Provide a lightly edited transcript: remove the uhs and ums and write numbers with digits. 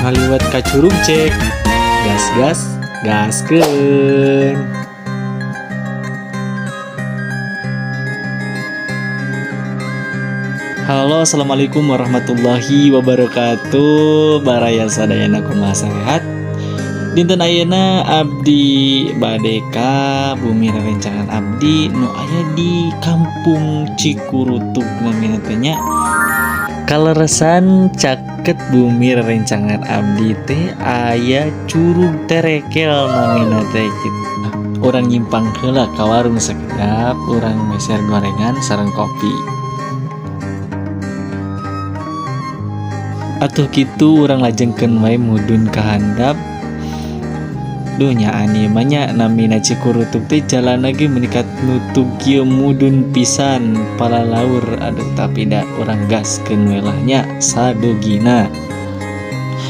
ngaliwat ka curug cek. Gas gaskeun. Halo, assalamualaikum warahmatullahi wabarakatuh. Baraya sadayana kumaha sehat. Dinten ayeuna abdi badeka bumi rerencangan abdi nu aya di Kampung Cikurutug namina teh nya. Kaleresan caket bumi rerencangan abdi teh aya curug terekel namina teh kitu. Urang nyimpang heula ka warung sakedap, urang meser gorengan sareng kopi. Atuh kitu urang lajengkeun wae mudun ka handap. Duh nyaan ieu mah nya namina Cikurutug teh jalanna ge menikat nutug kieu mudun pisan palalaur. Aduh tapi da urang gaskeun we lah nya sadogina.